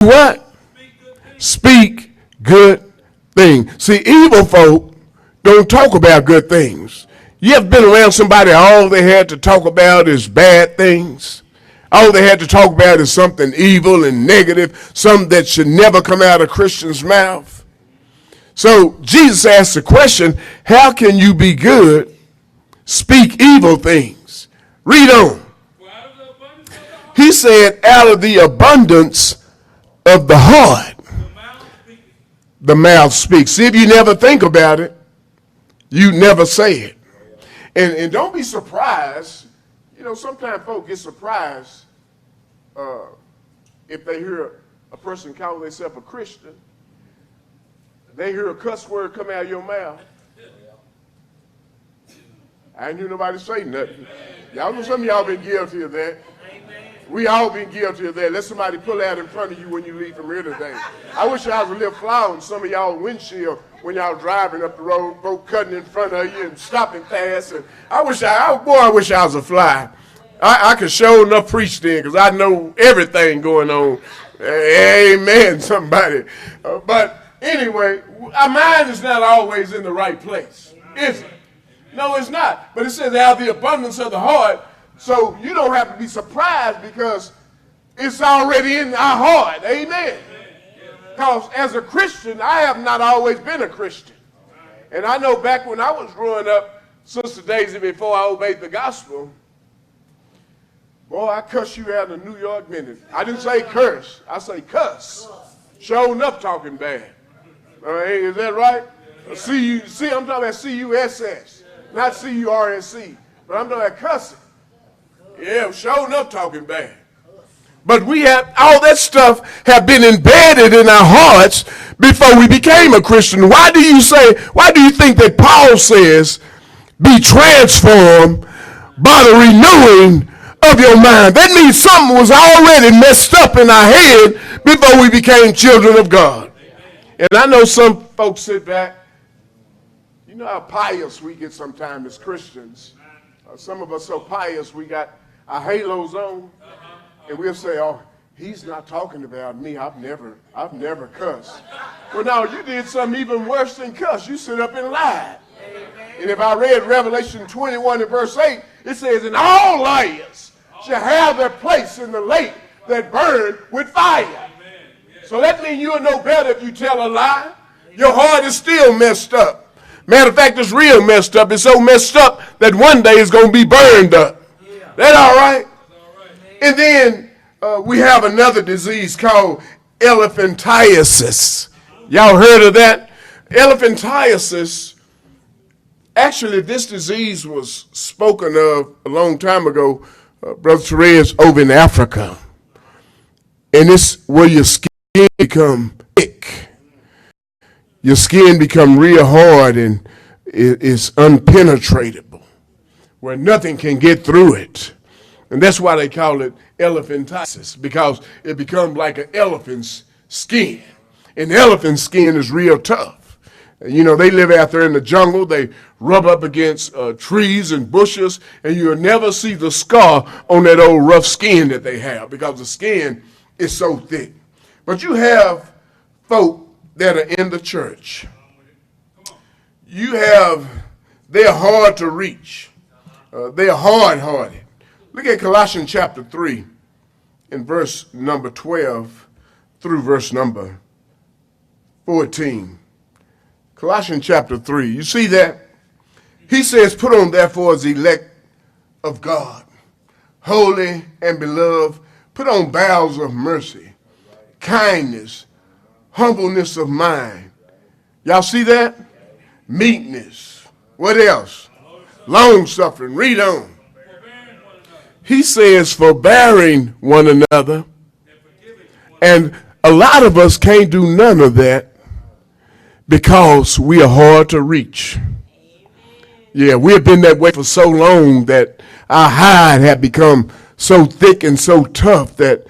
what? Speak good things. See, evil folk don't talk about good things. You ever been around somebody, all they had to talk about is bad things? All they had to talk about is something evil and negative, something that should never come out of a Christian's mouth. So Jesus asked the question, how can you be good, speak evil things? Read on. He said, out of the abundance of the heart, the mouth speaks. See, if you never think about it, you never say it. And don't be surprised. You know, sometimes folks get surprised if they hear a person call themselves a Christian. They hear a cuss word come out of your mouth. I ain't hear nobody say nothing. Y'all know some of y'all been guilty of that. We all been guilty of that. Let somebody pull out in front of you when you leave from here today. I wish I was a little fly on some of y'all windshield when y'all driving up the road, folk cutting in front of you and stopping fast. And I wish I was a fly. I could show enough preach then because I know everything going on. Amen, somebody. But anyway, our mind is not always in the right place, is it? No, it's not. But it says out of the abundance of the heart. So you don't have to be surprised because it's already in our heart. Amen. Because as a Christian, I have not always been a Christian. And I know back when I was growing up, Sister Daisy, before I obeyed the gospel, boy, I cuss you out in a New York minute. I didn't say curse. I say cuss. Sure enough talking bad. Is that right? See, I'm talking about C-U-S-S, not C-U-R-S-C. But I'm talking about cussing. Yeah, sure enough talking bad. But we have, all that stuff have been embedded in our hearts before we became a Christian. Why do you think that Paul says, be transformed by the renewing of your mind? That means something was already messed up in our head before we became children of God. And I know some folks sit back, you know how pious we get sometimes as Christians. Some of us so pious we got our halos on, and we'll say, oh, he's not talking about me. I've never cussed. Well, no, you did something even worse than cuss. You sit up and lied. And if I read Revelation 21 and verse 8, it says, and all liars shall have their place in the lake that burn with fire. So that means you'll know better if you tell a lie. Your heart is still messed up. Matter of fact, it's real messed up. It's so messed up that one day it's going to be burned up. That all right? And then we have another disease called elephantiasis. Y'all heard of that? Elephantiasis, actually this disease was spoken of a long time ago, Brother Therese, over in Africa. And it's where your skin become thick. Your skin become real hard and it's unpenetratable, where nothing can get through it. And that's why they call it elephantiasis, because it becomes like an elephant's skin. And elephant skin is real tough. You know, they live out there in the jungle. They rub up against trees and bushes, and you'll never see the scar on that old rough skin that they have because the skin is so thick. But you have folk that are in the church. They're hard to reach. They're hard-hearted. Look at Colossians chapter 3 in verse number 12 through verse number 14. Colossians chapter 3. You see that? He says, put on therefore as elect of God, holy and beloved, put on bowels of mercy, kindness, humbleness of mind. Y'all see that? Meekness. What else? Long suffering. Read on. He says, forbearing one another. And a lot of us can't do none of that because we are hard to reach. Yeah, we've been that way for so long that our hide have become so thick and so tough that